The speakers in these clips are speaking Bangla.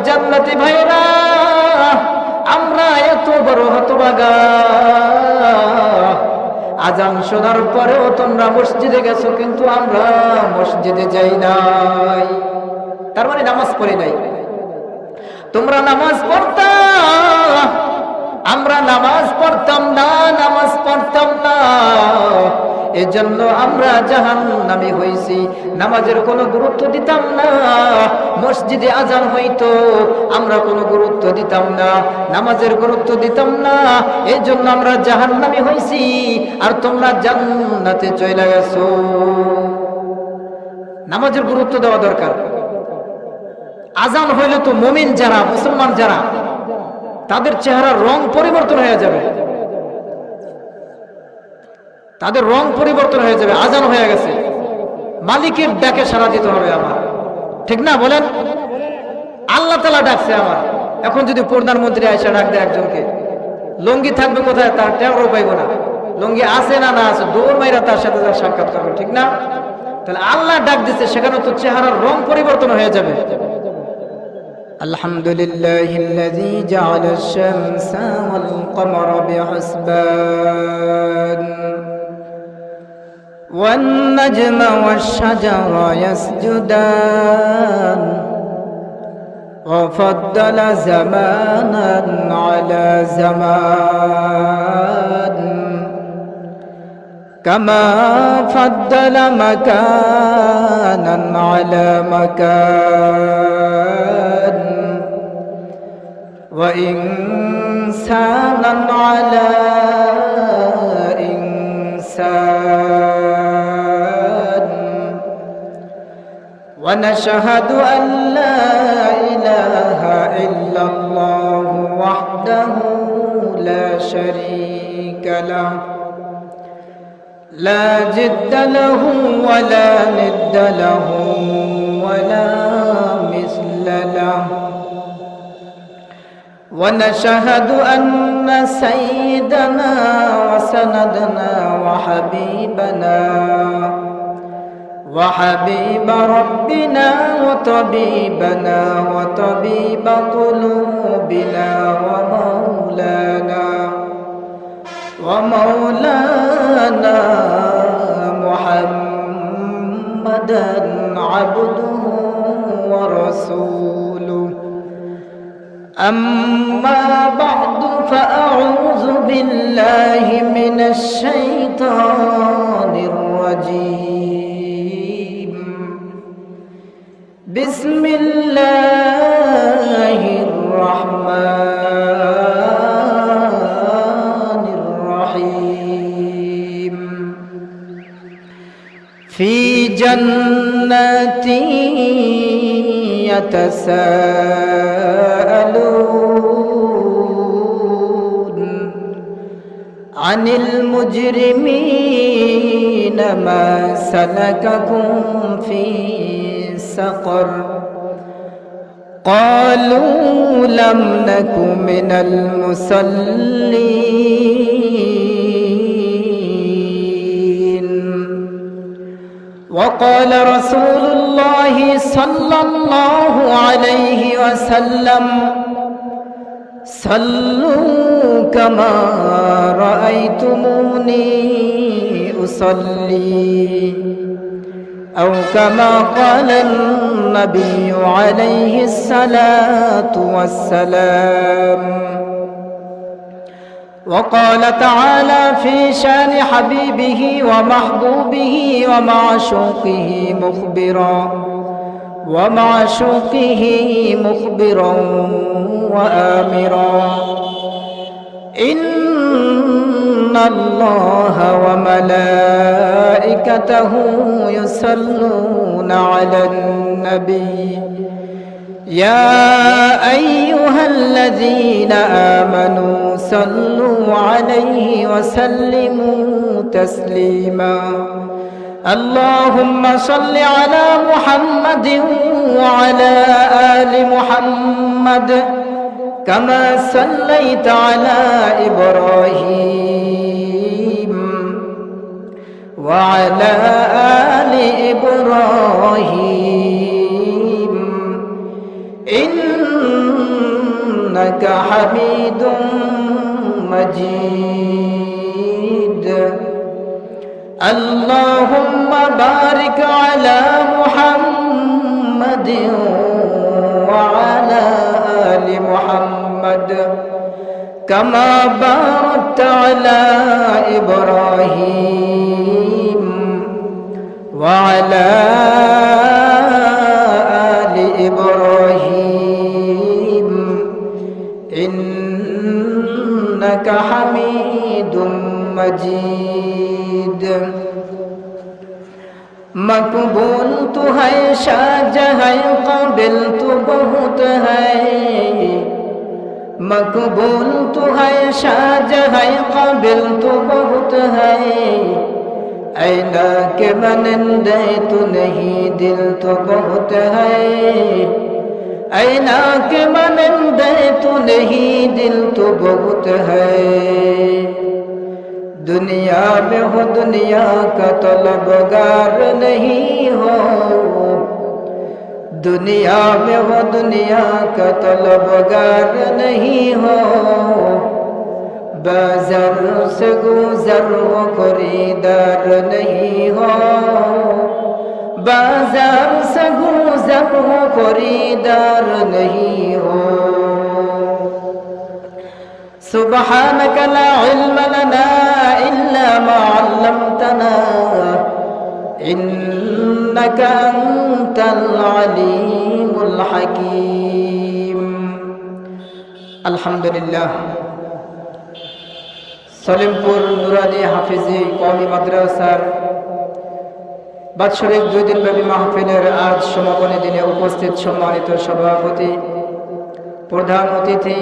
জান্নাতি ভাইরা, আমরা এত বড় হতভাগা, আজান শোনার পরেও তোমরা মসজিদে গেছো, কিন্তু আমরা মসজিদে যাই নাই। তার মানে নামাজ পড়ি নাই। তোমরা নামাজ পড়তা, আমরা নামাজ পড়তাম না, নামাজ পড়তাম না, এজন্য আমরা জাহান্নামী হইছি। নামাজের কোনো গুরুত্ব দিতাম না, মসজিদে আজান হইতো, আমরা কোনো গুরুত্ব দিতাম না, নামাজের গুরুত্ব দিতাম না, এজন্য আমরা জাহান্নামী হইছি, আর তোমরা জান্নাতে চলে গেছো। নামাজের গুরুত্ব দেওয়া দরকার। আজান হইলে তো মুমিন যারা, মুসলমান যারা, তাদের চেহারার রং পরিবর্তন হয়ে যাবে, তাদের রং পরিবর্তন হয়ে যাবে। আজান হয়ে গেছে, মালিকের ডাকে সাড়া দিতে হবে আমার, ঠিক না বলেন? আল্লাহ তাআলা ডাকছে আমার। এখন যদি প্রধানমন্ত্রী আয়সা ডাক দেয় একজনকে, লুঙ্গি থাকবে কোথায়, তার টেরও পাইব না, লুঙ্গি আছে না না আছে, দৌড় মাইরা তার সাথে তার সাক্ষাৎ করবে, ঠিক না? তাহলে আল্লাহ ডাক দিচ্ছে, সেখানে তো চেহারার রং পরিবর্তন হয়ে যাবে। আলহামদুলিল্লাহিল্লাযী জাআলাশ শামসা ওয়াল কমারা বিহুসবান ওয়ান নাজমা ওয়াশ শাজারা ইয়াসজুদান ওয়া ফাদ্দালা জামানান আলা জামান কামা ফাদ্দালা মাকানান আলা মাকান وإنسانا على إنسان ونشهد أن لا إله إلا الله وحده لا شريك له لا جد له ولا ند له ولا مثل له ونشهد أن سيدنا وسندنا وحبيب ربنا وطبيبنا وطبيب قلوبنا ومولانا محمدا عبده ورسوله أما بعد فأعوذ بالله من الشيطان الرجيم بسم الله الرحمن الرحيم في جنات يتساءلون عن المجرمين ما سلككم في سقر قالوا لم نك من المصلين وقال رسول الله صلى الله عليه وسلم صلوا كما رأيتموني أصلي أو كما قال النبي عليه الصلاة والسلام وقال تعالى في شان حبيبه ومحبوبه ومعشوقه مخبرا وآمرا إن الله وملائكته يصلون على النبي يا أيها الذين آمنوا صلوا عليه وسلموا تسليما اللهم صل على محمد وعلى آل محمد كما صليت على إبراهيم وعلى آل إبراهيم ইন্নাকা হামিদুম মাজিদ আল্লাহুম্মা বারিক আলা মুহাম্মাদিন ওয়া আলা আলি মুহাম্মাদ কামা বারাকতা আলা ইব্রাহিম ওয়া আলা আলি ইব্রাহিম ইন্নাকা হামিদুম मजीद मकबूल तो है शाहजहां काबिल तो बहुत है मकबूल तो है शाहजहां काबिल तो बहुत है ऐना के मनंदे तो नहीं दिल तो बहुत है ऐना के मनंदे तो नहीं दिल तो बहुत है दुनिया में हो दुनिया का तलबगार नहीं हो दुनिया में हो दुनिया का तलबगार नहीं हो बाजार से गुजर हो खरीदार नहीं हो बाजार से गुजर हो खरीदार नहीं हो सुबहानक ला इल्म लना इल्ला मा अल्लमतना इन्नका अंतल अलीमुल हकीम अल्हम्दुलिल्लाह सलीमपुर नुरानी हाफिजी कौमी माद्रासार বাৎসরিক 2 দিনব্যাপী মাহফিলের আজ সমাপনী দিনে উপস্থিত সম্মানিত সভাপতি প্রধান অতিথি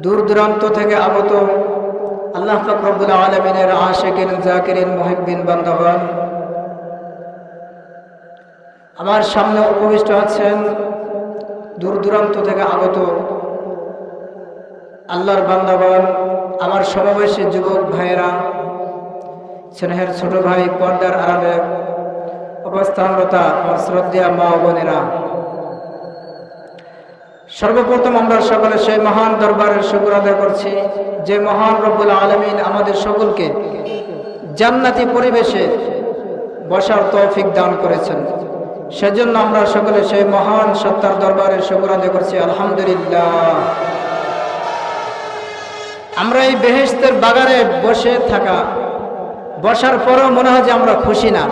দূর দূরান্ত থেকে আগত আল্লাহ পাক রব্বুল আলামিনের আশিকিন জাকিরিন মুহিব্বিন বান্দাগণ আমার সামনে উপবিষ্ট আছেন দূর দূরান্ত থেকে আগত আল্লাহর বান্দাগণ আমার সমবয়সী যুবক ভাইয়েরা স্নেহের ছোট ভাই পর্দার আড়ালে অবস্থানরত আমার শ্রদ্ধেয় মা ও বোনেরা সর্বপ্রথম আমরা সকলে সেই মহান দরবারের শুকর আদায় করছি যে মহান রব্বুল আলামিন আমাদের সকলকে জান্নাতি পরিবেশে বসার তৌফিক দান করেছেন সেজন্য আমরা সকলে সেই মহান সত্তার দরবারের শুকর আদায় করছি আলহামদুলিল্লাহ আমরা এই বেহেশতের বাগানে বসার পরেও মনে হয় যে আমরা খুশি না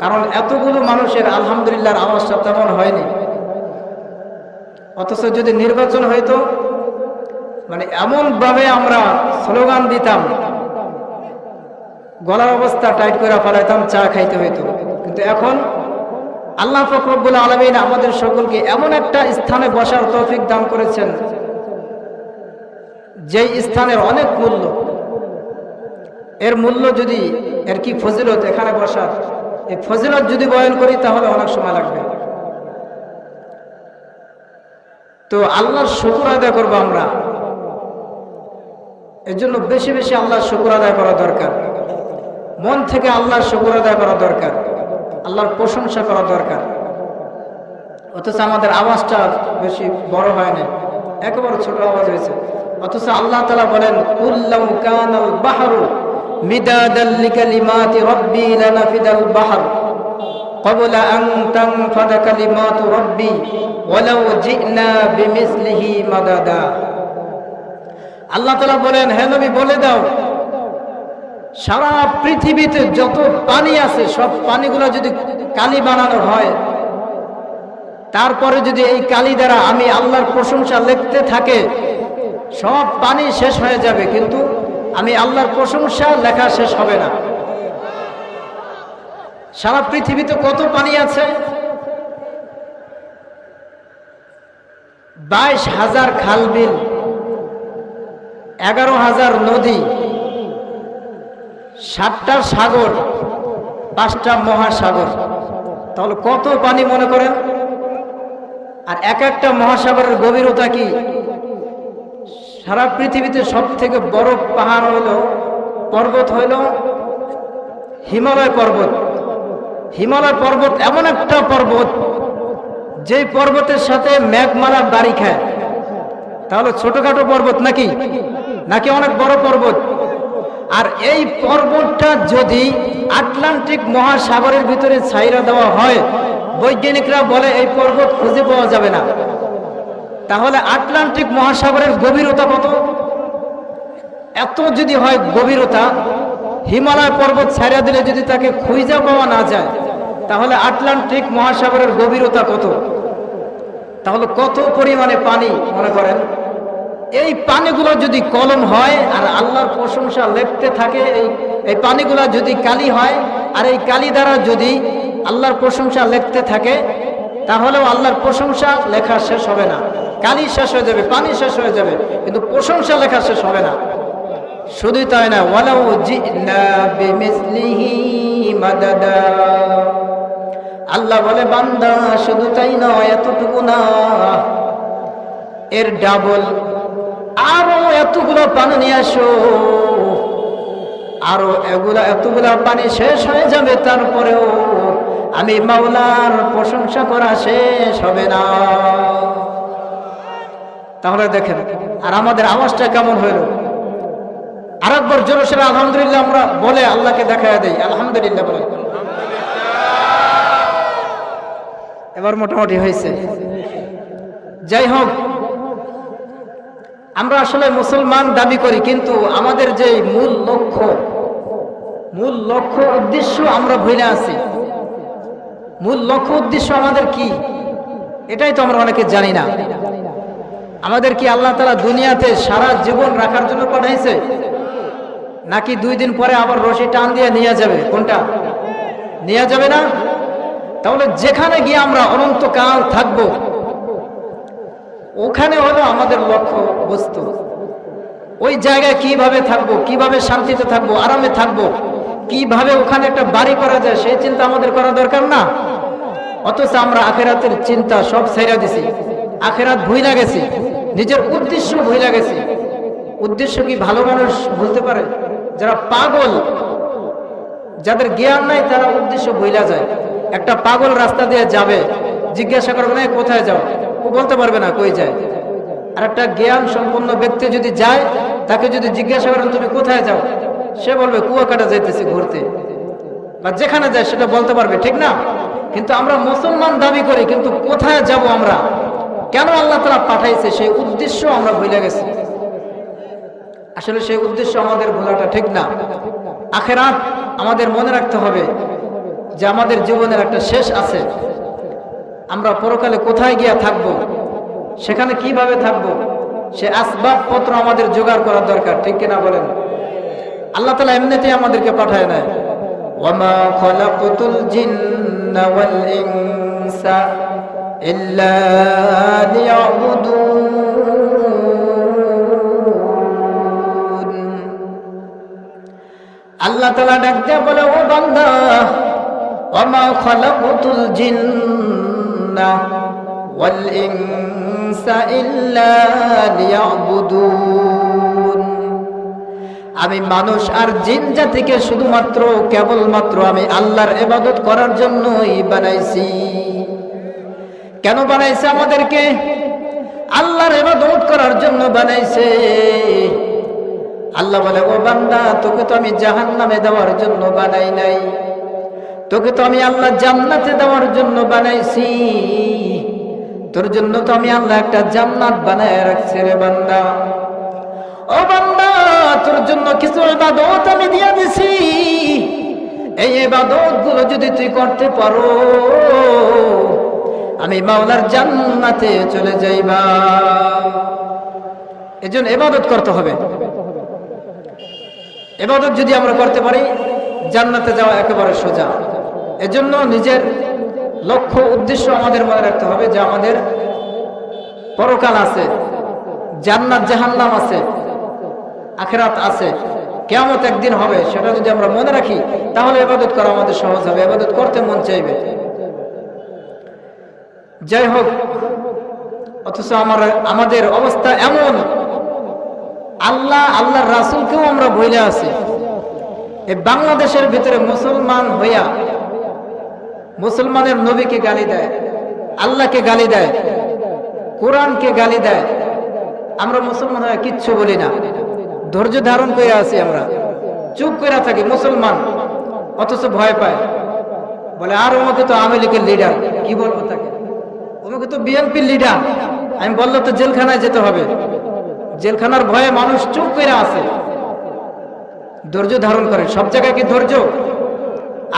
কারণ এতগুলো মানুষের আলহামদুলিল্লাহর আওয়াজটা তেমন হয়নি অথচ যদি নির্বাচন হইতো মানে এমন ভাবে আমরা স্লোগান দিতাম গলার অবস্থা টাইট করে ফেলাইতাম চা খাইতে হইতো কিন্তু এখন আল্লাহ পাক রব্বুল আলামিন আমাদের সকলকে এমন একটা স্থানে বসার তৌফিক দান করেছেন যেই স্থানের অনেক মূল্য এর মূল্য যদি এর কি ফজিলত এখানে বসার এই ফজিলত যদি বয়ান করি তাহলে অনেক সময় লাগবে তো আল্লাহর শুকর আদায় করবো আমরা এর জন্য বেশি বেশি আল্লাহর শুকর আদায় করা দরকার মন থেকে আল্লাহর শুকর আদায় করা দরকার আল্লাহর প্রশংসা করা দরকার অথচ আমাদের আওয়াজটা বেশি বড় হয় না একেবারে ছোট আওয়াজ হয়েছে অথচ আল্লাহ তাআলা বলেন কুল্লাউ কানাল বাহরু মিদাদাল লিকালিমাতি রাব্বি লানাফিদাল বাহর قبل أن تنفذ كلمات ربي ولو جئنا بمثله مددا আল্লাহ তাআলা বলেন হে নবী বলে দাও সারা পৃথিবীতে যত পানি আছে সব পানিগুলো যদি কালি বানানো হয় তারপরে যদি এই কালি দ্বারা আমি আল্লাহর প্রশংসা লিখতে থাকে সব পানি শেষ হয়ে যাবে কিন্তু আমি আল্লাহর প্রশংসা লেখা শেষ হবে না সারা পৃথিবীতে কত পানি আছে 22,000 খাল বিল 11,000 নদী 7টা সাগর 5টা মহাসাগর তাহলে কত পানি মনে করেন আর এক একটা মহাসাগরের গভীরতা কি সারা পৃথিবীতে সবথেকে বড় পাহাড় হলো পর্বত হইল হিমালয় পর্বত এমন একটা পর্বত যে পর্বতের সাথে মেঘমালা বাড়ি খায়, তাহলে ছোটখাটো পর্বত নাকি নাকি অনেক বড় পর্বত? আর এই পর্বতটা যদি আটলান্টিক মহাসাগরের ভিতরে ছাইরা দেওয়া হয়, বৈজ্ঞানিকরা বলে এই পর্বত খুঁজে পাওয়া যাবে না। তাহলে আটলান্টিক মহাসাগরের গভীরতা কত? এত যদি হয় গভীরতা, হিমালয় পর্বত ছাইরা দিলে যদি তাকে খুঁজে পাওয়া না যায়, তাহলে আটলান্টিক মহাসাগরের গভীরতা কত? তাহলে কত পরিমাণে পানি মনে করেন। এই পানিগুলো যদি কলম হয় আর আল্লাহর প্রশংসা লিখতে থাকে, এই পানিগুলো যদি কালি হয় আর এই কালি দ্বারা যদি আল্লাহর প্রশংসা লিখতে থাকে, তাহলেও আল্লাহর প্রশংসা লেখা শেষ হবে না। কালি শেষ হয়ে যাবে, পানি শেষ হয়ে যাবে, কিন্তু প্রশংসা লেখা শেষ হবে না। শুধুই তাই না, ওয়ালাউ জিনা বিমিসলিহি মাদাদা, আল্লাহ বলে বান্দা শুধু তাই নয়, এতটুকু না, এর ডাবল আরো এতগুলো পানি নিয়ে আসো, আরো এতগুলা পানি শেষ হয়ে যাবে, তারপরেও আমি মাওলার প্রশংসা করা শেষ হবে না। তাহলে দেখেন, আর আমাদের আওয়াজটা কেমন হইল? আরেকবার জোরে সোরে আলহামদুলিল্লাহ আমরা বলে আল্লাহকে দেখায় দেই, আলহামদুলিল্লাহ বলে। এবার মোটামুটি হয়েছে। যাই হোক, আমরা আসলে মুসলমান দাবি করি, কিন্তু আমাদের যে মূল লক্ষ্য উদ্দেশ্য আমরা ভুলে আছি। মূল লক্ষ্য উদ্দেশ্য আমাদের কি, এটাই তো আমরা অনেকে জানি না। আমাদের কি আল্লাহ তাআলা দুনিয়াতে সারা জীবন রাখার জন্য পাঠাইছে, নাকি 2 দিন পরে আবার রশি টান দিয়ে নিয়ে যাবে? কোনটা? নিয়ে যাবে না। তাহলে যেখানে গিয়ে আমরা অনন্তকাল থাকব, ওখানে হলো আমাদের লক্ষ্য বস্তু। ওই জায়গায় কিভাবে থাকবো, কিভাবে শান্তিতে থাকবো, আরামে থাকবো, কিভাবে ওখানে একটা বাড়ি করা যায়, সেই চিন্তা আমাদের করা দরকার না। অথচ আমরা আখেরাতের চিন্তা সব ছেড়ে দিছি, আখেরাত ভুইলা গেছি, নিজের উদ্দেশ্য ভুইলা গেছি। উদ্দেশ্য কি ভালো মানুষ বলতে পারে? যারা পাগল, যাদের জ্ঞান নাই, তারা উদ্দেশ্য ভুইলা যায়। একটা পাগল রাস্তা দিয়ে যাবে, জিজ্ঞাসা করবে না কোথায় যাও, ও বলতে পারবে না কই যায়। আর একটা জ্ঞান সম্পন্ন ব্যক্তি যদি যায়, তাকে যদি জিজ্ঞাসা করেন তুমি কোথায় যাও, সে বলবে কুয়াকাটা যাইতেছি ঘুরতে, বা যেখানে যায় সেটা বলতে পারবে, ঠিক না? কিন্তু আমরা মুসলমান দাবি করি, কিন্তু কোথায় যাব আমরা, কেন আল্লাহ তাআলা পাঠাইছে, সেই উদ্দেশ্য আমরা ভুলে গেছি। আসলে সেই উদ্দেশ্য আমাদের ভোলাটা ঠিক না। আখেরাত আমাদের মনে রাখতে হবে যে আমাদের জীবনের একটা শেষ আছে। আমরা পরকালে কোথায় গিয়া থাকবো, সেখানে কিভাবে থাকবো, সে আসবাবপত্র আমাদের জোগাড় করার দরকার, ঠিক কিনা বলেন? আল্লাহ তাআলা এমনিতেই আমাদেরকে পাঠায় না। ওয়ামা খালাকতুল জিন্না ওয়াল ইনসা ইল্লা লিয়াবুদুন। আল্লাহ তাআলা ডাক দিয়ে বলে, ও বান্দা, ওয়ামা খালাকতুল জিন্না ওয়াল ইনসা ইল্লা লিয়াবুদুন। আমি মানুষ আর জিন জাতিকে শুধুমাত্র কেবলমাত্র আমি আল্লাহর ইবাদত করার জন্যই বানাইছি। কেন বানাইছে আমাদেরকে? আল্লাহর ইবাদত করার জন্য বানাইছে। আল্লাহ বলে, ও বান্দা, তোকে তো আমি জাহান্নামে দেওয়ার জন্য বানাই নাই, তোকে তো আমি আল্লাহ জান্নাতে দেওয়ার জন্য বানাইছি। তোর জন্য তো আমি আল্লাহ একটা জান্নাত বানায় রাখছি রে বান্দা। ও বান্দা, তোর জন্য কিছু ইবাদত আমি দিয়ে দিছি। এই ইবাদত গুলো যদি তুই করতে পারো, আমি মাওলার জান্নাতে চলে যাইবা। এজন্য ইবাদত করতে হবে। ইবাদত যদি আমরা করতে পারি, জান্নাতে যাওয়া একেবারে সোজা। এজন্য নিজের লক্ষ্য উদ্দেশ্য আমাদের মনে রাখতে হবে যে আমাদের পরকাল আছে, জান্নাত জাহান্নাম আছে, আখিরাত আছে, কিয়ামত একদিন হবে। সেটা যদি আমরা মনে রাখি, তাহলে ইবাদত করা আমাদের সহজ হবে, ইবাদত করতে মন চাইবে। যাই হোক, অথচ আমাদের অবস্থা এমন, আল্লাহর রাসূলকেও আমরা ভুলে আছি। এই বাংলাদেশের ভিতরে মুসলমান হইয়া মুসলমানের নবীকে গালি দেয়, আল্লাহকে গালি দেয়, কোরআনকে গালি দেয়, আমরা মুসলমান হয়ে কিচ্ছু বলি না, ধৈর্য ধারণ করে আছি, আমরা চুপ করে থাকি মুসলমান, অথচ ভয় পায়, বলে আর ওকে তো আওয়ামী লীগের লিডার, কি বলবো তাকে, ওকে তো বিএনপির লিডার, আমি বললে তো জেলখানায় যেতে হবে, জেলখানার ভয়ে মানুষ চুপ করে আছে, ধৈর্য ধারণ করে। সব জায়গায় কি ধৈর্য?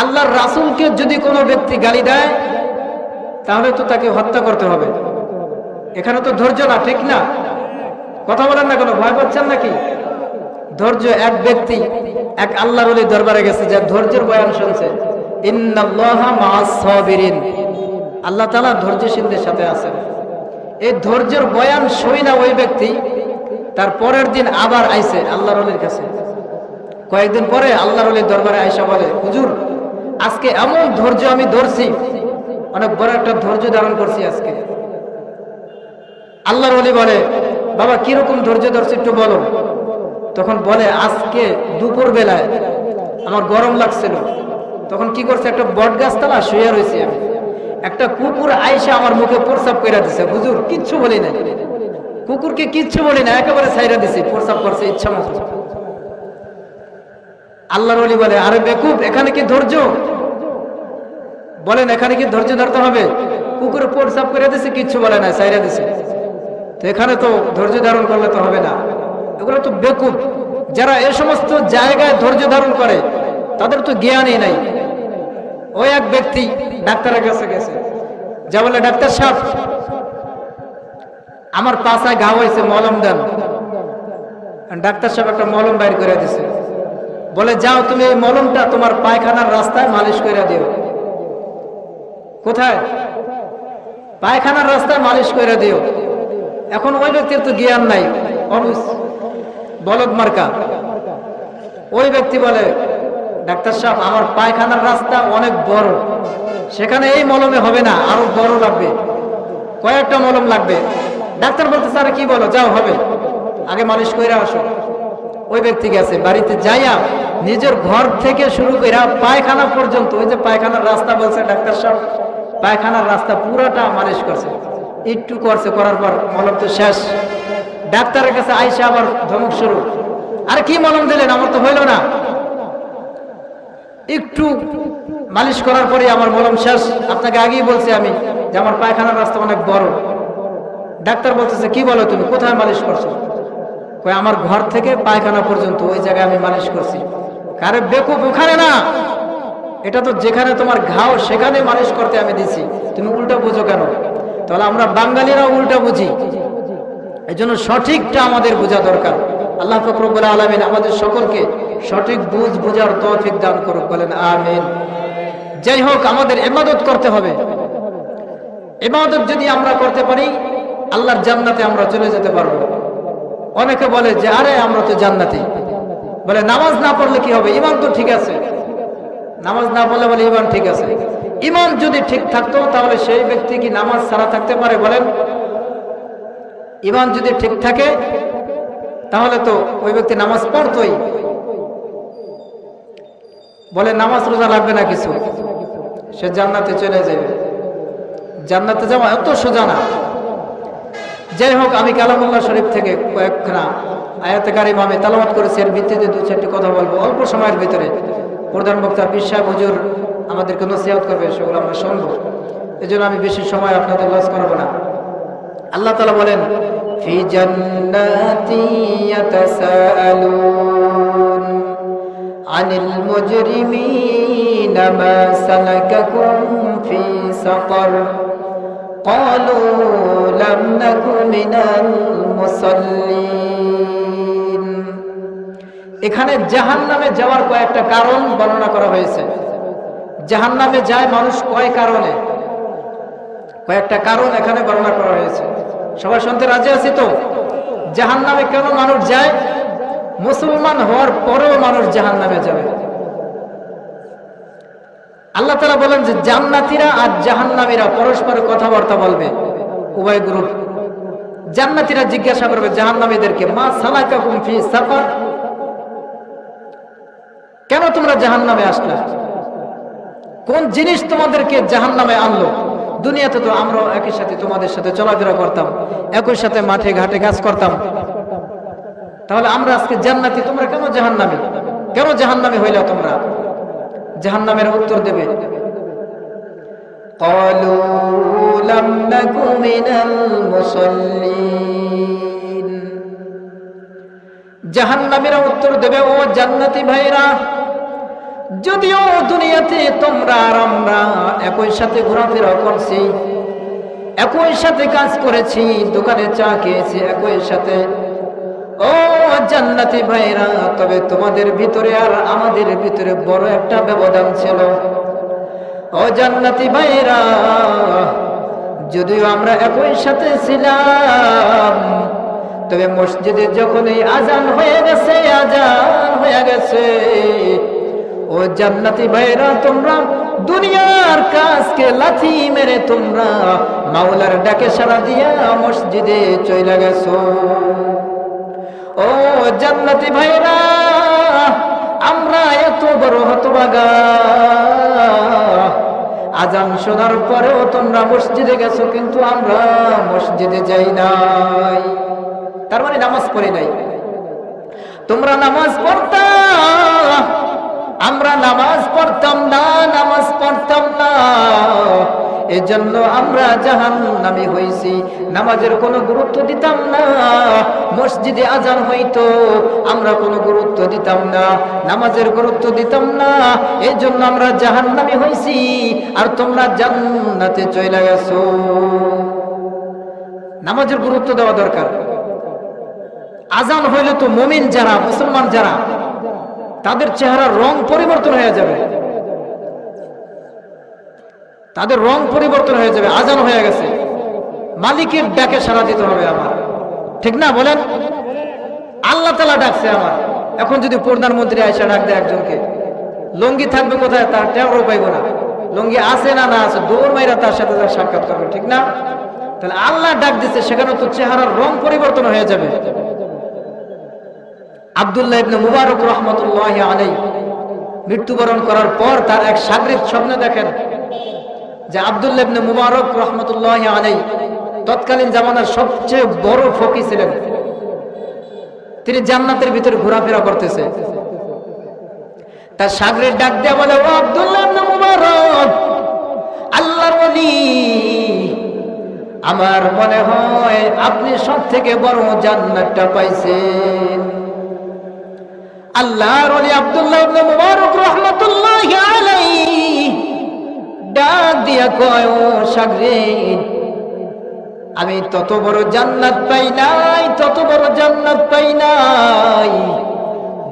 আল্লাহর রাসূলকে যদি কোনো ব্যক্তি গালি দেয় তাহলে তো তাকে হত্যা করতে হবে, এখানে তো ধৈর্য না, ঠিক না? কথা বলেন না কেন, ভয় পাচ্ছেন নাকি? ধৈর্য। এক ব্যক্তি এক আল্লাহর ওলির দরবারে গেছে, যে ধৈর্যের বয়ান শুনছে, ইন্নাল্লাহা মাআস সাবিরিন, আল্লাহ তাআলা ধৈর্যশীলদের সাথে আছেন। এই ধৈর্যের বয়ান শুই না ওই ব্যক্তি তার পরের দিন আবার আইছে আল্লাহর ওলির কাছে। কয়েকদিন পরে আল্লাহর ওলির দরবারে আয়েশা বলে, হুজুর আজকে এমন ধৈর্য আমি ধরছি, অনেক বড় একটা ধৈর্য ধারণ করছি আজকে। আল্লাহর ওলি বলে, বাবা কিরকম ধৈর্য ধরছি একটু বলো। তখন বলে, আজকে দুপুর বেলায় আমার গরম লাগছিল, তখন কি করছে, একটা বট গাছতলা শুয়ে রয়েছি আমি, একটা কুকুর আইসা আমার মুখে প্রস্রাব করে দিছে, হুজুর কিচ্ছু বলি না, কুকুরকে কিচ্ছু বলি না, একেবারে ছাইরা দিছি, প্রস্রাব করছে ইচ্ছা মতো। আল্লাহর ওলি বলে, আরে বেকুব, এখানে কি ধৈর্য? বলেন এখানে কি ধৈর্য ধরতে হবে? কুকুরে প্রস্রাব করে দিছে, কিচ্ছু বলে না, ছাইরা দিছে, তো এখানে তো ধৈর্য ধারণ করলে তো হবে না। এগুলো তো বেকুব। যারা এই সমস্ত জায়গায় ধৈর্য ধারণ করে তাদের তো জ্ঞানই নাই। ওই এক ব্যক্তি ডাক্তারের কাছে গেছে, যা বলে, ডাক্তার সাহেব আমার পাছায় ঘা হয়েছে, মলম দেন। ডাক্তার সাহেব একটা মলম বাইর করে দিছে, বলে যাও তুমি এই মলমটা তোমার পায়খানার রাস্তায় মালিশ করে দিও। কোথায়? পায়খানার রাস্তায় মালিশ করে দিও। এখন ওই ব্যক্তির তো জ্ঞান নাই, অবুঝ বলদ মার্কা। ওই ব্যক্তি বলে, ডাক্তার সাহেব আমার পায়খানার রাস্তা অনেক বড়, সেখানে এই মলমে হবে না, আরো বড় লাগবে, কয়েকটা মলম লাগবে। ডাক্তার বলতে, স্যার কি বলো, যাও হবে, আগে মালিশ করে আসো। ওই ব্যক্তি গেছে, বাড়িতে যাইয়া নিজের ঘর থেকে শুরু করে পায়খানা পর্যন্ত, ওই যে পায়খানার রাস্তা বলছে ডাক্তার সাহেব, পায়খানার রাস্তা পুরাটা মালিশ করছে, একটু করছে, করার পর মলম তো শেষ। ডাক্তারের কাছে আইসা আবার ধমক শুরু, আরে কি মলম দিলেন, আমার তো হইল না, একটু মালিশ করার পরে আমার মলম শেষ, আপনাকে আগেই বলছি আমি যে আমার পায়খানার রাস্তা অনেক বড়। ডাক্তার বলতেছে, কি বলো তুমি, কোথায় মালিশ করছো? কই আমার ঘর থেকে পায়খানা পর্যন্ত, ওই জায়গায় আমি মালিশ করছি। আরে বেকুব, ওখানে না, এটা তো যেখানে তোমার ঘাও সেখানে মালিশ করতে আমি দিছি, তুমি উল্টা বুঝো কেন? তাহলে আমরা বাঙালিরা উল্টা বুঝি, এই জন্য সঠিকটা আমাদের বোঝা দরকার। আল্লাহ পাক রব্বুল আলামিন আমাদের সকলকে সঠিক বুঝার তৌফিক দান করুক, বলেন আমিন। যাই হোক, আমাদের ইবাদত করতে হবে। ইবাদত যদি আমরা করতে পারি, আল্লাহর জান্নাতে আমরা চলে যেতে পারবো। অনেকে বলে যে আরে আমরা তো জান্নাতি, বলে নামাজ না পড়লে কি হবে, ঈমান তো ঠিক আছে। নামাজ না পড়লে বলে ঈমান ঠিক আছে। ঈমান যদি ঠিক থাকতো তাহলে সেই ব্যক্তি কি নামাজ ছাড়া থাকতে পারে? বলেন, ঈমান যদি ঠিক থাকে তাহলে তো ওই ব্যক্তি নামাজ পড়তোই। বলে নামাজ রোজা লাগবে না কিছু, সে জান্নাতে চলে যাবে। জান্নাতে যাওয়া এত সোজা না। যাই হোক, আমি কালামুল্লাহ শরীফ থেকে কয়েকখানা আয়াতে কারিমা আমি তেলাওয়াত করেছি, এর ভিত্তিতে দু চারটি কথা বলবো অল্প সময়ের ভিতরে। প্রধান বক্তা পীর সাহেব হুজুর আমাদেরকে নসিহত করবে, সেগুলো আমরা শুনবো, এই জন্য আমি বেশি সময় আপনাদের লস করবো না। আল্লাহ তাআলা বলেন, ফি জান্নাতি ইয়াতাসাআলুন আনিল মুজরিমিনা মা সালাকাকুম ফি সাকার ক্বালু লাম নাকু মিনাল মুসাল্লিন। এখানে জাহান্নামে যাওয়ার কয়েকটা কারণ বর্ণনা করা হয়েছে। জাহান্নামে যায় মানুষ কয় কারণে, কয়েকটা কারণ এখানে বর্ণনা করা হয়েছে। সবাই শুনতে রাজি আছি তো? জাহান্নামে কেন মানুষ যায়? মুসলমান হওয়ার পরেও মানুষ জাহান্নামে যাবে। আল্লাহ তাআলা বলেন যে জান্নাতীরা আর জাহান্নামীরা পরস্পর কথাবার্তা বলবে, উভয় গ্রুপ। জান্নাতীরা জিজ্ঞাসা করবে জাহান্নামীদেরকে, মা সালাকাকুম ফি সাকার, কেন তোমরা জাহান্নামে আসলে? কোন জিনিস তোমাদেরকে জাহান্নামে আনলো? দুনিয়াতে তো আমরা একই সাথে তোমাদের সাথে চলাফেরা করতাম, একই সাথে মাঠে ঘাটে কাজ করতাম, তাহলে আমরা আজকে জান্নাতি, তোমরা কেন জাহান্নামী? কেন জাহান্নামী হইলা তোমরা? জাহান্নামের উত্তর দেবে, ক্বালু লাম নাকু মিনাল মুসাল্লিন। জাহান্নামীরা উত্তর দেবে, ও জান্নাতি ভাইরা, যদিও দুনিয়াতে তোমরা আর আমরা একই সাথে ঘোরাফেরা করছি, একই সাথে কাজ করেছি, দোকানে চা খেয়েছি একই সাথে, ও জান্নাতি ভাইরা, তবে তোমাদের ভিতরে আর আমাদের ভিতরে বড় একটা ব্যবধান ছিল। ও জান্নাতি ভাইরা, যদিও আমরা একই সাথে ছিলাম, তবে মসজিদে যখন এই আজান হয়ে গেছে, আজান হয়ে গেছে, ও জান্নাতি ভাইরা, তোমরা দুনিয়ার কাজকে লাথি মেরে তোমরা মাওলার ডাকে সাড়া দিয়া মসজিদে চলে গেছো। ও জান্নাতি ভাইরা, আমরা এত বড় হতভাগা, আজান শোনার পরেও তোমরা মসজিদে গেছো, কিন্তু আমরা মসজিদে যাই নাই। তার মানে নামাজ পড়ি নাই। তোমরা নামাজ পড়তা, আমরা নামাজ পড়তাম না, নামাজ পড়তাম না, এজন্য আমরা জাহান্নামী হইছি। নামাজের কোনো গুরুত্ব দিতাম না, মসজিদে আজান হইতো, আমরা কোনো গুরুত্ব দিতাম না, নামাজের গুরুত্ব দিতাম না, এজন্য আমরা জাহান্নামী হইছি, আর তোমরা জান্নাতে চলে গেছো। নামাজের গুরুত্ব দেওয়া দরকার। আজান হইলে তো মুমিন যারা, মুসলমান যারা, তাদের চেহারার রং পরিবর্তন হয়ে যাবে, তাদের রং পরিবর্তন হয়ে যাবে। আজান হয়ে গেছে, মালিকের ডাকে সাড়া দিতে হবে আমার, ঠিক না বলেন? আল্লাহ তাআলা ডাকছে আমার। এখন যদি প্রধানমন্ত্রী আয়সা ডাক দেয় একজনকে, লুঙ্গি থাকবে কোথায়, তার টেরও পাইব না, লুঙ্গি আছে না না আছে, দৌড় মাইরা তার সাথে সাক্ষাৎ করবে, ঠিক না? তাহলে আল্লাহ ডাক দিচ্ছে, সেখানে তো চেহারার রং পরিবর্তন হয়ে যাবে। আব্দুল্লাহ ইবনে মুবারক রাহমাতুল্লাহি আলাইহি মৃত্যুবরণ করার পর তার এক শাগরিদ স্বপ্নে দেখেন যে আব্দুল্লাহ ইবনে মুবারক রাহমাতুল্লাহি আলাইহি তৎকালীন জামানার সবচেয়ে বড় ফকি ছিলেন, তিনি জান্নাতের ভিতরে ঘোরাফেরা করতেছে। তার শাগরিদ ডাক দেয়া বলে, ও আব্দুল্লাহ ইবনে মুবারক, আল্লাহর ওলি, আমার মনে হয় আপনি সব থেকে বড় জান্নাতটা পাইছেন। আল্লাহর ওলি আব্দুল্লাহ ইবনে মুবারক রাহমাতুল্লাহি আলাইহি ডাক দিয়া কয়, ও শাগরিদ, আমি তত বড় জান্নাত পাই নাই, তত বড় জান্নাত পাই নাই,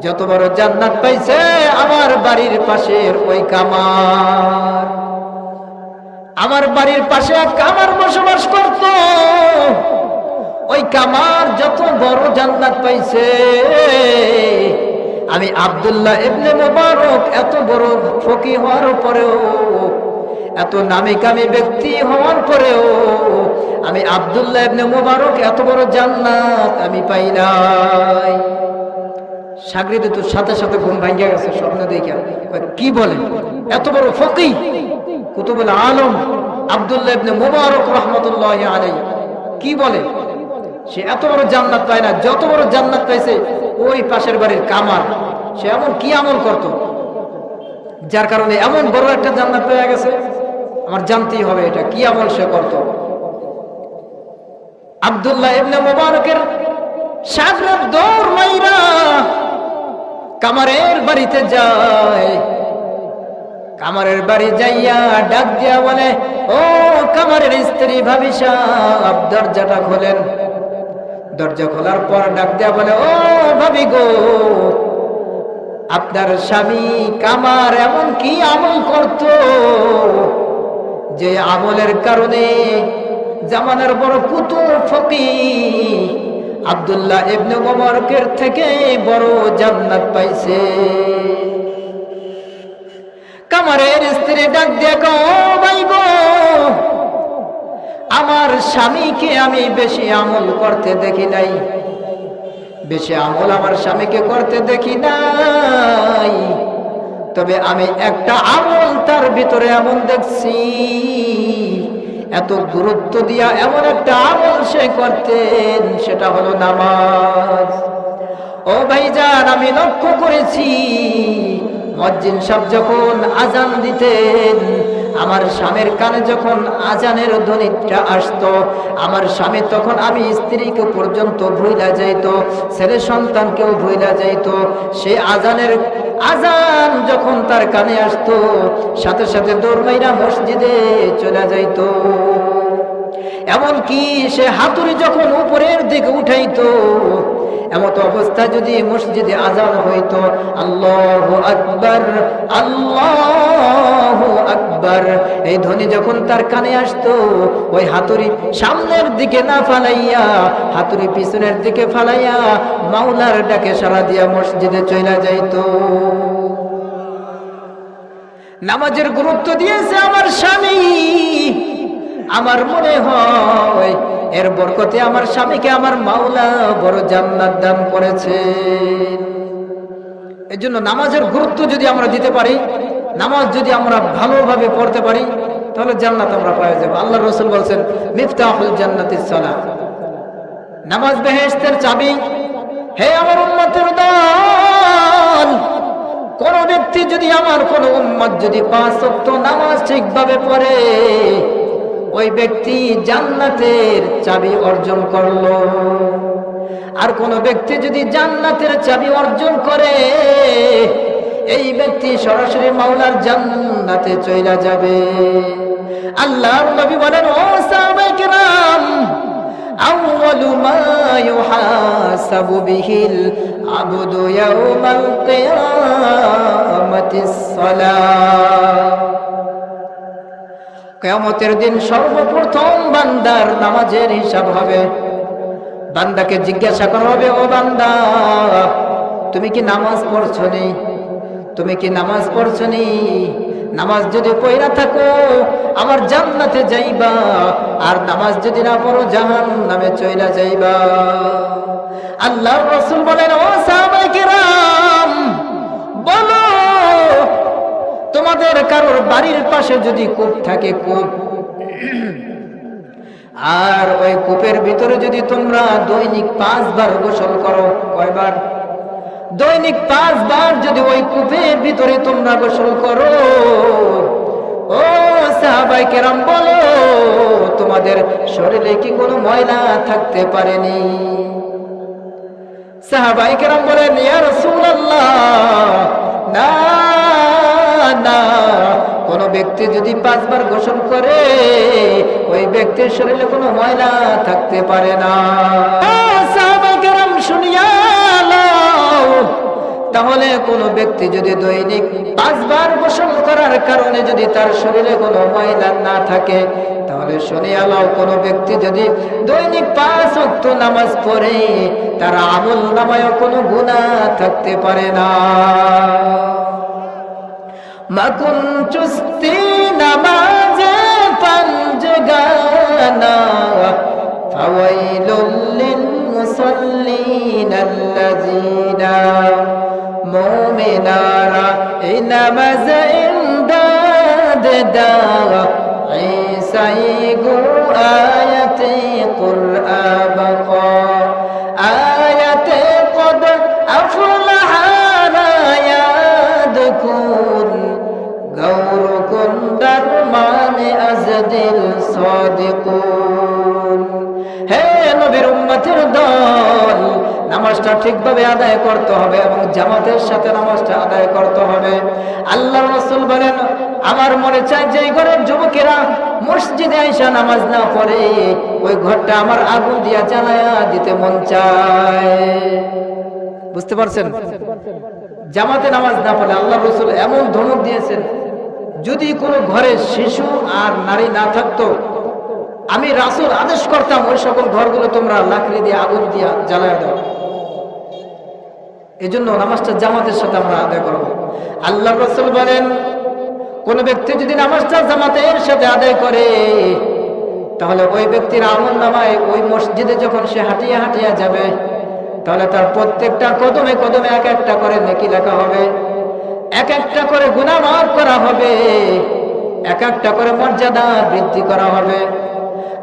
যত বড় জান্নাত পাইছে আমার বাড়ির পাশের ওই কামার। আমার বাড়ির পাশে এক কামার বসবাস করত, ওই কামার যত বড় জান্নাত পাইছে, আমি আব্দুল্লাহ ইবনে মুবারক এত বড় ফকিহ হওয়ার পরেও, এত নামি কামি ব্যক্তি হওয়ার পরেও, আমি আব্দুল্লাহ ইবনে মুবারক এত বড় জান্নাত আমি পাই নাই। শাগরিদ তো সাথে সাথে ঘুম ভাঙিয়া গেছে স্বপ্ন দেখে। কি বলে, এত বড় ফকিহ, কুতুবুল আলম আব্দুল্লাহ ইবনে মুবারক রাহমাতুল্লাহি আলাইহি কি বলে, সে এত বড় জান্নাত পায় না, যত বড় জান্নাত পাইছে ওই পাশের বাড়ির কামার। সে এমন কি আমল করত যার কারণে এমন বড় একটা জান্নাত পেয়ে গেছে? আমার জানতেই হবে এটা কি আমল সে করত। আব্দুল্লাহ ইবনে মুবারকের শাগরিদ দৌড় মাইরা কামারের বাড়িতে যায়। কামারের বাড়ি যাইয়া ডাক দিয়া বলে, ও কামারের স্ত্রী ভাবি সাহেব, দরজাটা খোলেন। দরজা খোলার পর ডাক দিয়া বলে, ও ভাবি গো, আপনার স্বামী কামার এমন কি আমল করত যে আমলের কারণে জামানার বড় কুতুব ফকিহ আব্দুল্লাহ ইবনে মুবারকের থেকে বড় জান্নাত পাইছে। কামারের স্ত্রী ডাক দিয়ে কও, ভাই গো, আমার স্বামীকে আমি বেশি আমল করতে দেখি নাই, বেশি আমল আমার স্বামীকে করতে দেখি নাই, তবে আমি একটা আমল তার ভিতরে এমন দেখছি, এত গুরুত্ব দিয়া এমন একটা আমল সে করতেন, সেটা হলো নামাজ। ও ভাইজান, আমি লক্ষ্য করেছি মুয়াজ্জিন সাহেব যখন আজান দিতেন, আমার স্বামীর কানে যখন আজানের ধ্বনিটা আসতো, আমার স্বামী তখন আমি স্ত্রীকে পর্যন্ত ভুইলা যাইতো, ছেলে সন্তানকেও ভুইলা যাইতো। সে আজান যখন তার কানে আসতো, সাথে সাথে দৌড় মাইরা মসজিদে চলে যাইতো। এমনকি সে হাতুড়ি যখন উপরের দিকে উঠাইতো, এমত অবস্থা যদি মসজিদে আজান হইতো, আল্লাহু আকবার আল্লাহু আকবার এই ধ্বনি যখন তার কানে আসতো, ওই হাতুড়ি সামনের দিকে না ফালাইয়া হাতুড়ি পিছনের দিকে ফালাইয়া মাওলার ডাকে সাড়া দিয়া মসজিদে চলে যাইতো। নামাজের গুরুত্ব দিয়েছে আমার স্বামী। আমার মনে হয় এর বরকতে আমার স্বামীকে আমার মাওলা বড় জান্নাত দান করেছে। এজন্য নামাজের গুরুত্ব যদি আমরা দিতে পারি, নামাজ যদি আমরা ভালোভাবে পড়তে পারি, তাহলে জান্নাত আমরা পেয়ে যাব। আল্লাহর রাসূল বলেন, মিফতাহুল জান্নাতিস সালাত, নামাজ বেহেশতের চাবি। হে আমার উম্মতের দল, কোন ব্যক্তি যদি, আমার কোন উম্মত যদি 5 ওয়াক্ত নামাজ ঠিকভাবে পড়ে, ওই ব্যক্তি জান্নাতের চাবি অর্জন করলো। আর কোন ব্যক্তি যদি জান্নাতের চাবি অর্জন করে, এই ব্যক্তি সরাসরি মাওলার জান্নাতে চলে যাবে। আল্লাহর নবী বলেন, ও সাহাবায়ে কেরাম, আউয়ালু মা ইউহাসাবু বিহিল আবদু ইয়াওমাল কিয়ামাতিস সালাত। কিয়ামতের দিন সর্বপ্রথম বান্দার নামাজের হিসাব হবে। বান্দাকে জিজ্ঞাসা করা হবে, ও বান্দা, তুমি কি নামাজ পড়ছো নি? তুমি কি নামাজ পড়ছো নি? নামাজ যদি পড়া থাকো আমার জান্নাতে যাইবা, আর নামাজ যদি না পড়ো জাহান্নামে চইলা যাইবা। আল্লাহর রাসূল বলেন, ও সাহাবায়ে কেরাম, বলো তোমাদের কারোর বাড়ির পাশে যদি কূপ থাকে, কূপ, আর ওই কূপের ভিতরে যদি তোমরা দৈনিক 5 বার গোসল করো, কয়বার? দৈনিক 5 বার যদি ওই কূপের ভিতরে তোমরা গোসল করো, ও সাহাবায়ে কেরাম বলো তোমাদের শরীরে কি কোনো ময়লা থাকতে পারেনি? সাহাবায়ে কেরাম বলেন, ইয়া রাসূলুল্লাহ, না না, কোন ব্যক্তি যদি 5 বার গোসল করে, ওই ব্যক্তির শরীরে কোনো ময়লা থাকতে পারে না। সাহাবায়ে কেরাম শুনিয়া নাও, তাহলে কোন ব্যক্তি যদি দৈনিক 5 বার গোসল করার কারণে যদি তার শরীরে কোনো ময়লা না থাকে, তাহলে শুনিয়া নাও, কোন ব্যক্তি যদি দৈনিক 5 ওয়াক্ত নামাজ পড়ে, তার আমল নামায় কোনো গুনাহ থাকতে পারে না। মাকুন চুস্তি নামাজে পাঞ্জগানা, ফাওয়াইলুল লিল মুসাল্লিন আল্লাযিনা, মুমিনারা এই নামাজ ইমদাদ দাওয়া, ঈসাই গো আয়াতে কুরআন বাকা, আয়াতে কদ আফলাহা ইয়াদকুন, গৌরকুন দারমানে আজদিল সাদিকুন। হে নবীর উম্মতের দল, নামাজটা ঠিকভাবে আদায় করতে হবে এবং জামাতের সাথে নামাজটা আদায় করতে হবে। আল্লাহর রাসূল বলেন, আমার মনে চায় যে ঘরের যুবকেরা মসজিদে আইসা নামাজ না পড়ে, ওই ঘরটা আমার আগুন দিয়া জ্বালায়া দিতে মন চায়। বুঝতে পারছেন? জামাতে নামাজ না পড়লে আল্লাহর রাসূল এমন ধমক দিয়েছেন, যদি কোনো ঘরে শিশু আর নারী না থাকতো, আমি রাসূল আদেশ করতাম ওই সকল ঘরগুলো তোমরা লাকড়ি দিয়ে আগুন দিয়া জ্বালায়া দাও। এজন্য নামাজটা জামাতের সাথে আমরা আদায় করব। আল্লাহর রাসূল বলেন, কোন ব্যক্তি যদি নামাজটা জামাতের সাথে আদায় করে, তাহলে ওই ব্যক্তির আমলনামায় ওই মসজিদে যখন সে হাঁটিয়া হাঁটিয়া যাবে, তাহলে তার প্রত্যেকটা কদমে কদমে এক একটা করে নেকি লেখা হবে, এক একটা করে গুনাহ মাফ করা হবে। এক একটা করে মর্যাদা বৃদ্ধি করা হবে।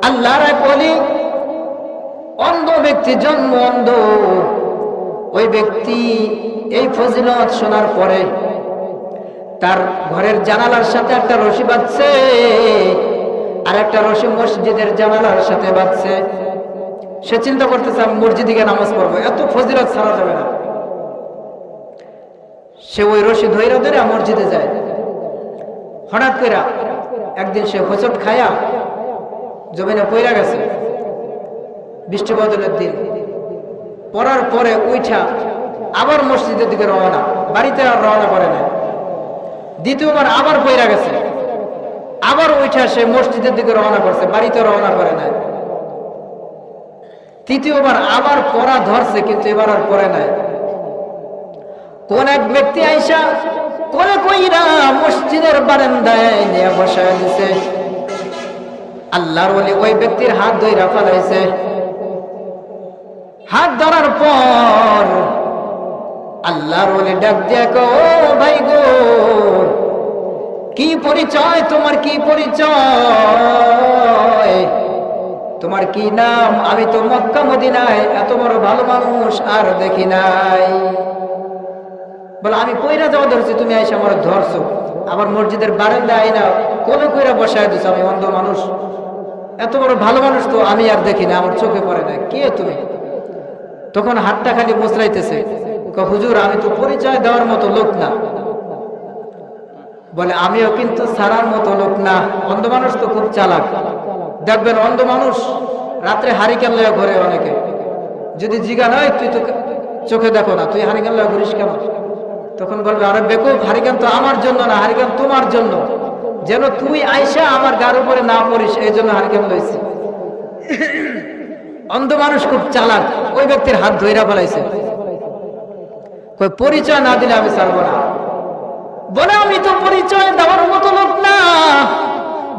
আল্লাহর এক ওলি অন্ধ ব্যক্তি, জন্ম অন্ধ, ওই ব্যক্তি এই ফজিলত শোনার পরে তার ঘরের জানালার সাথে একটা রশি বাঁধছে, আর একটা রশি মসজিদের জানালার সাথে বাঁধছে। সে চিন্তা করতেছে আমি মসজিদে গিয়ে নামাজ পড়বো, এত ফজিলত ছাড়া যাবে না। সে ওই রশি ধৈর্য ধরে মসজিদে যায়। হঠাৎ করে একদিন সে হোঁচট খায়া জমিনে পইরা গেছে, বৃষ্টি বদলের দিন। পড়ার পরে উঠা আবার মসজিদের দিকে রওনা, বাড়িতে আর রওনা করে না। দ্বিতীয়বার আবার পইরা গেছে, আবার উঠা সে মসজিদের দিকে রওনা করছে, বাড়িতে রওনা করে নাই। তৃতীয়বার আবার পড়া ধরছে, কিন্তু এবার আর পড়ে নাই। কোন এক ব্যক্তি আইসা কোনে কইরা মসজিদের বারান্দায় নিয়ে বসায় দিছে। আল্লাহর ওলি ওই ব্যক্তির হাত ধইরা ফেলাইছে। হাত ধরার পর আল্লাহর ওলি ডাক দিয়া কো, ও ভাই গো, কি পরিচয় তোমার, কি পরিচয় তোমার, কি নাম? আমি তো মক্কা মদিনায় এত বড় ভালো মানুষ আর দেখি নাই। বলে আমি কইরা যাওয়া ধরছি, তুমি আইসা আমার ধরছো, আবার মসজিদের বারান্দায় আইনা কোনে কইরা বসায় দিছো। আমি অন্ধ মানুষ, এত বড় ভালো মানুষ তো আমি আর দেখি না, আমার চোখে পড়ে না। কে তুমি? তখন হাতটা খালি মোচড়াইতেছে। হুজুর, আমি তো পরিচয় দেওয়ার মতো লোক না। বলে আমিও কিন্তু সারার মতো লোক না। অন্ধ মানুষ তো খুব চালাক। দেখবেন অন্ধ মানুষ রাত্রে হারিকেন লয়ে ঘরে অনেকে, যদি জিগা নয় তুই তো চোখে দেখো না, তুই হারিকেন লয়ে ঘুরিস কেন? তখন বলবে আরে বেকুব, হারিকেন তো আমার জন্য না, হারিকেন তোমার জন্য, যেন তুই আইসা আমার গার উপরে না পড়িস, এই জন্য হারিকেন লইছি। অন্ধ মানুষ খুব চালাক। ওই ব্যক্তির হাত ধইরা ফেলাইছে। পরিচয় না দিলে আমি ছাড়বো না। বলে আমি তো পরিচয় দেওয়ার মতো লোক না।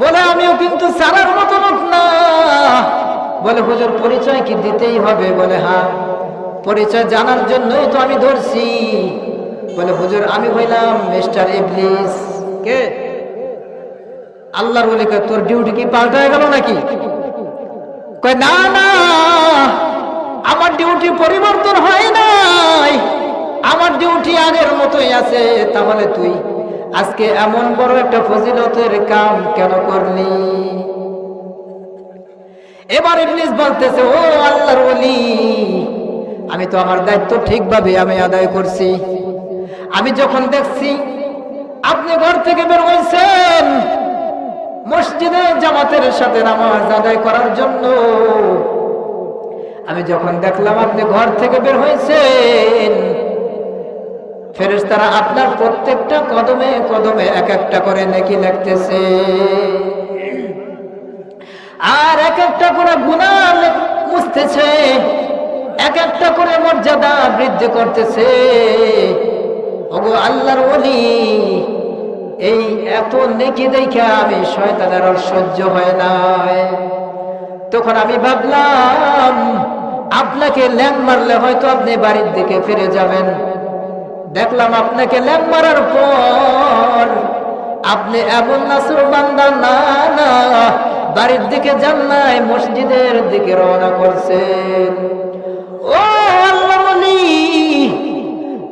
বলে আমিও কিন্তু ছাড়ার মতো লোক না। বলে হুজুর, পরিচয় কি দিতেই হবে? বলে হ্যাঁ, পরিচয় জানার জন্যই তো আমি ধরছি। বলে হুজুর, আমি হইলাম মিস্টার ইবলিস। কে? আল্লাহর ওলি। তোর ডিউটি কি পাল্টায় গেল নাকি? কয় না না, আমার ডিউটি পরিবর্তন হয় নাই, আমার ডিউটি আগের মতোই আছে। তাহলে তুই আজকে এমন বড় একটা ফজিলতের কাম কেন করলি? এবার ইবলিস বলতেছে, ও আল্লাহর ওলি, আমি তো আমার দায়িত্ব ঠিকভাবে আমি আদায় করছি। আমি যখন দেখছি আপনি ঘর থেকে বের হয়েছেন মসজিদে জামাতের সাথে নামাজ আদায় করার জন্য, আমি যখন দেখলাম আপনি ঘর থেকে বের হয়েছেন, ফেরেশতারা আপনার প্রত্যেকটা কদমে কদমে এক একটা করে নেকি লিখতেছে, আর এক একটা করে গুনাহ মুছতেছে, এক একটা করে মর্যাদা বৃদ্ধি করতেছে। ওগো আল্লাহর ওলি, এই এত নেকি দেখে আমি শয়তানের আর সহ্য হয় নাই। তখন আমি ভাবলাম আপনাকে ল্যাং মারলে হয়তো আপনি বাড়ির দিকে ফিরে যাবেন। দেখলাম আপনাকে ল্যাং মারার পর আপনি এমন নাসুর বান্দা না, না বাড়ির দিকে যান নাই, মসজিদের দিকে রওনা করছেন। ও আল্লাহর ওলি,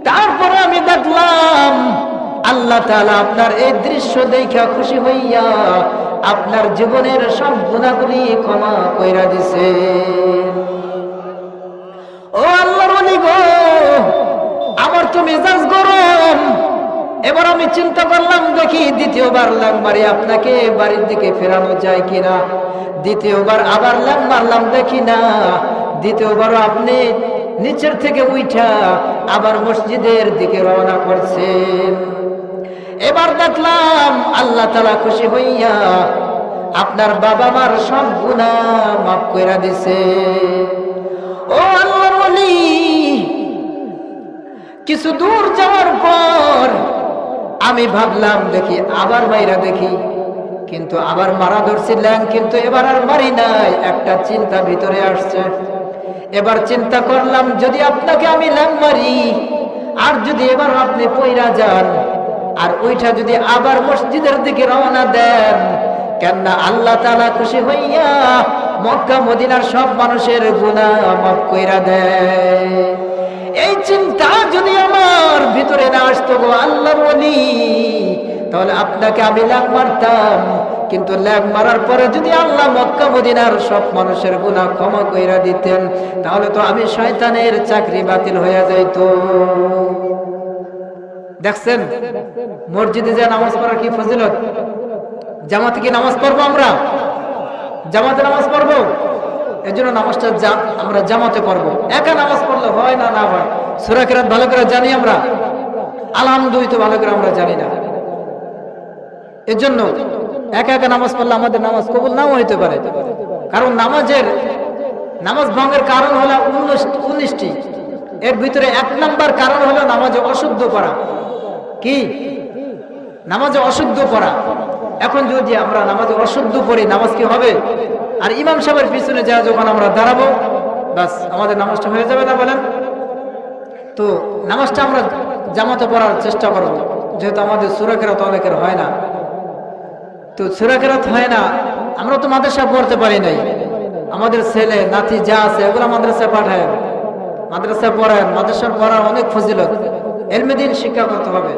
তারপরে আমি দেখলাম আল্লাহ তাআলা আপনার এই দৃশ্য দেখা খুশি হইয়া আপনার জীবনের সব গুনাহগুলি ক্ষমা কইরা দিছে। ও আল্লাহর ওলি গো, আমার তো মেজাজ গরম। এবার আমি চিন্তা করলাম, দেখি দ্বিতীয়বার লাং মারি আপনাকে বাড়ির দিকে ফেরানো যায় কিনা। দ্বিতীয়বার আবার লাং মারলাম, দেখি না। দ্বিতীয়বার আপনি নিচের থেকে উঠা আবার মসজিদের দিকে রওনা করছেন। এবার দেখলাম আল্লাহ তাআলা খুশি হইয়া আপনার বাবা মার সব গুনাহ মাফ কইরা দিছে। ও আল্লাহর ওলি, কিছু দূর যাওয়ার পর আমি ভাবলাম দেখি আবার মাইরা দেখি, কিন্তু আবার মারা ধরছিলাম, কিন্তু এবার আর মারি নাই। একটা চিন্তা ভিতরে আসছে। এবার চিন্তা করলাম, যদি আপনাকে আমি ল্যাং মারি আর যদি এবার আপনি পইরা যান, আর ওইটা যদি আবার মসজিদের দিকে রওনা দেন, কেননা আল্লাহ তাআলা খুশি হইয়া মক্কা মদিনার সব মানুষের গুনাহ মাফ কইরা দেয়। এই চিন্তা যদি আমার ভিতরে না আসতো গো আল্লাহর ওলি, তাহলে আপনাকে আমি লাগ মারতাম। কিন্তু লাগ মারার পরে যদি আল্লাহ মক্কা মদিনার সব মানুষের গুনাহ ক্ষমা কইরা দিতেন, তাহলে তো আমি শয়তানের চাকরি বাতিল হয়ে যাইতো। দেখছেন মসজিদে যে নামাজ পড়ার কি ফজিলত। জামাতে কি নামাজ পড়বো আমরা? জামাতে নামাজ পড়বো। এই জন্য নামাজটা আমরা জামাতে পড়বো। একা নামাজ পড়লে হয় না, না হয়। সূরা কিরাত ভালো করে জানি আমরা, আলহামদুলিল্লাহ ভালো করে আমরা জানি না। এর জন্য একা একা নামাজ পড়লে আমাদের নামাজ কবুল নাও হইতে পারে। কারণ নামাজ ভঙ্গের কারণ হলো 19টি। এর ভিতরে 1 নাম্বার কারণ হলো নামাজে অশুদ্ধ করা। কি? নামাজে অশুদ্ধ করা। এখন যদি আমরা নামাজে অশুদ্ধ পড়ি, নামাজ কি হবে? আর ইমাম সাহেবের পিছনে যা যখন আমরা দাঁড়াবো, বাস আমাদের নামাজটা হয়ে যাবে না বলেন? তো নামাজটা আমরা জামাতে পড়ার চেষ্টা করব, যেহেতু আমাদের সূরা কিরাত অনেকের হয় না। তো সূরা কিরাত হয় না, আমরা তো মাদ্রাসা পড়তে পারি নাই। আমাদের ছেলে নাতি যা আছে এগুলো মাদ্রাসায় পাঠায়, মাদ্রাসায় পড়ায়। মাদ্রাসার পড়ার অনেক ফজিলত। ইলমে দ্বীন শিক্ষা করতে হবে।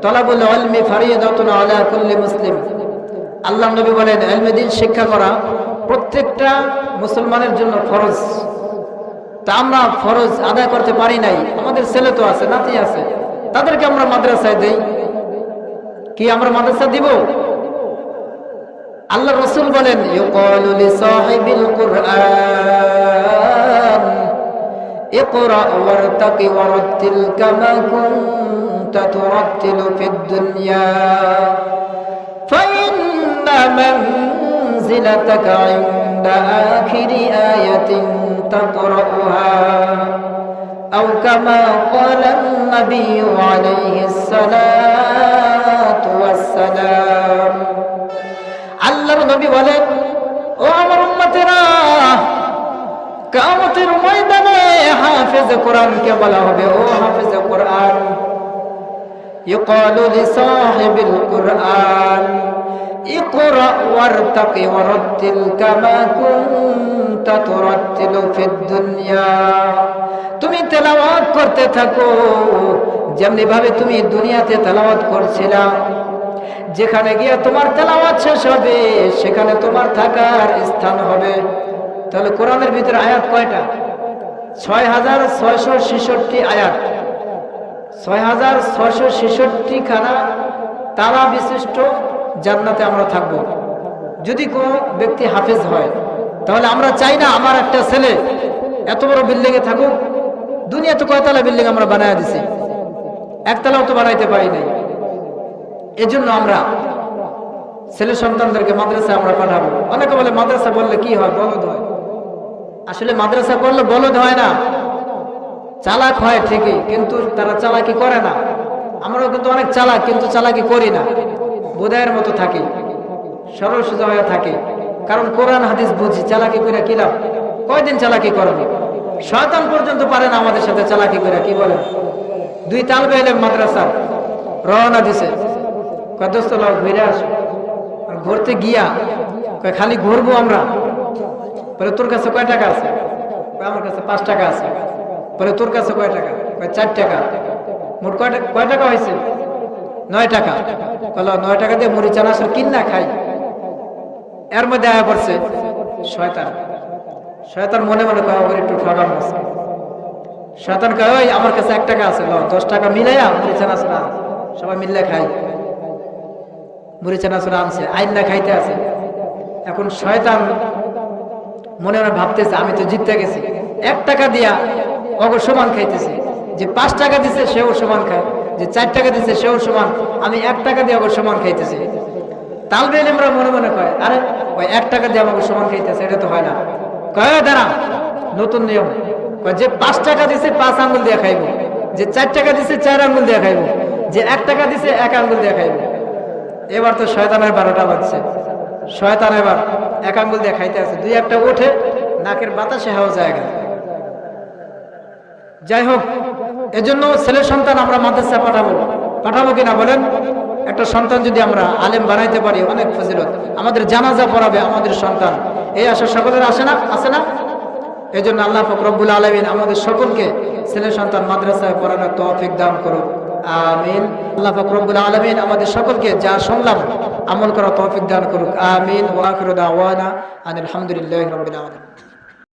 তালাবুল ইলমি ফারিয়াদাতুন আলা কুল্লি মুসলিম। আল্লাহ নবী বলেন ইলমে দ্বীন শিক্ষা করা প্রত্যেকটা মুসলমানের জন্য ফরজ। তা আমরা ফরজ আদায় করতে পারি নাই। আমাদের ছেলে তো আছে, নাতি আছে, তাদেরকে আমরা মাদ্রাসায় দেই। কি আমরা মাদ্রাসা দিব? আল্লাহ রাসূল বলেন ইউকালু লিসাহিবিল কুরআন ইকরা ওয়ারতাকি ওয়ারাত্তিল কামা কুনতা তুরাত্তিলু ফিদ দুনিয়া ফাইন্না মানজিলাতাকা ইনদা আখিরি আয়াতিন তাকরাউহা আও কামা ক্বালা আন-নাবিয়্যু আলাইহিস সালাতু ওয়াস সালাম। আল্লাহর নবী বলেন, ও আমার উম্মতেরা, কিয়ামতের ময়দানে হাফেজ কোরআনকে বলা হবে, ও হাফেজ কোরআন। ইউকালু লিসাহিবিল কুরআন ইকরা ওয়ারতাকি ওয়ারাত্তিল কামা কুনতা তুরাত্তিলু ফিদ দুনিয়া। তুমি তেলাওয়াত করতে থাকো যেমনি ভাবে তুমি দুনিয়াতে তেলাওয়াত করছিলা। যেখানে গিয়ে তোমার তেলাওয়াত শেষ হবে সেখানে তোমার থাকার স্থান হবে। তাহলে কোরআনের ভিতরে আয়াত কয়টা? 6666 আয়াত। 6666 খানা তালা বিশিষ্ট জান্নাতে আমরা থাকবো যদি কোনো ব্যক্তি হাফেজ হয়। তাহলে আমরা চাই না আমার একটা ছেলে এত বড় বিল্ডিং এ থাকুক। দুনিয়া তো কয়তলা বিল্ডিং আমরা বানায় দিছি, একতলাও তো বানাইতে পারি নাই। এজন্য আমরা ছেলে সন্তানদেরকে মাদ্রাসায় আমরা পাঠাবো। অনেকে বলে মাদ্রাসা বললে কি হয়? বলদ হয়। আসলে মাদ্রাসা করলে বলদ হয় না, চালাক হয় ঠিকই, কিন্তু তারা চালাকি করে না। আমরাও কিন্তু অনেক চালাক, কিন্তু চালাকি করি না, বোধায়ের মতো থাকি, সরল সোজা হয়ে থাকি। কারণ কোরআন হাদিস বুঝি, চালাকি করে কি লাভ? কয়দিন চালাকি করবে? শয়তান পর্যন্ত পারে না আমাদের সাথে চালাকি করে। কি বলেন? 2 তালবে ইলম মাদ্রাসা রওনা দিছে, কদস্ত লোক ঘুরে আসো। আর ঘুরতে গিয়া খালি ঘুরবো আমরা। বলে তোর কাছে কয় টাকা আছে? আমার কাছে 5 টাকা আছে। বলে তোর কাছে কয় টাকা? 4 টাকা। মোট কয় টাকা হয়েছে? 9 টাকা। বলো 9 টাকা দিয়ে মুড়ি চানাচুর কিনা খাই। এর মধ্যে আয়া পড়ছে শয়তান। শয়তান মনে মনে কয় ওর একটু ঠগাম আছে। শয়তান কয় ওই আমার কাছে 1 টাকা আছে, 10 টাকা মিলাইয়া মুড়ি চানাচুর আন, সবাই মিললে খাই। মুড়ি চানাচুর আনছে, আইন না খাইতে আছে। এখন শয়তান মনে মনে ভাবতেছে আমি তো জিততে গেছি, 1 টাকা দিয়া অগর সমান খাইতেছি। যে 5 টাকা দিছে সেও সমান খায়, যে 4 টাকা দিছে সেও সমান, আমি 1 টাকা দিয়ে অগর সমান খাইতেছি। তালবে ইলমরা মনে মনে কয় আরে ওই 1 টাকা দিয়ে আমাকে সমান খাইতেছে, এটা তো হয় না। কয় দাঁড়া, নতুন নিয়ম। যে 5 টাকা দিছে 5 আঙ্গুল দিয়ে খাইব, যে 4 টাকা দিছে 4 আঙ্গুল দিয়ে খাইব, যে 1 টাকা দিছে 1 আঙ্গুল দিয়ে খাইব। এবার তো শয়তানের 12টা বাজছে। শয়তান এবার 1 আঙ্গুল দিয়ে খাইতে আছে, 2-1টা ওঠে নাকের বাতাসে হাওয়া জায়গা। যাই হোক, এজন্য ছেলে সন্তান আমরা মাদ্রাসা পাঠাবো। পাঠাবো কিনা বলেন? একটা সন্তান যদি আমরা আলেম বানাইতে পারি অনেক ফজিলত, আমাদের জানাজা পড়াবে আমাদের সন্তান, এই আশা সকলের আসে না? আছে না? এই জন্য আল্লাহ পাক রব্বুল আলামিন আমাদের সকলকে ছেলে সন্তান মাদ্রাসায় পড়ানোর তৌফিক দান করুক, আমিন। আল্লাহ পাক রব্বুল আলামিন আমাদের সকলকে যা শুনলাম আমল করার তৌফিক দান করুক, আমিন। ওয়া আখিরু দাওয়ানা আনিল হামদুলিল্লাহি রাব্বিল আলামিন।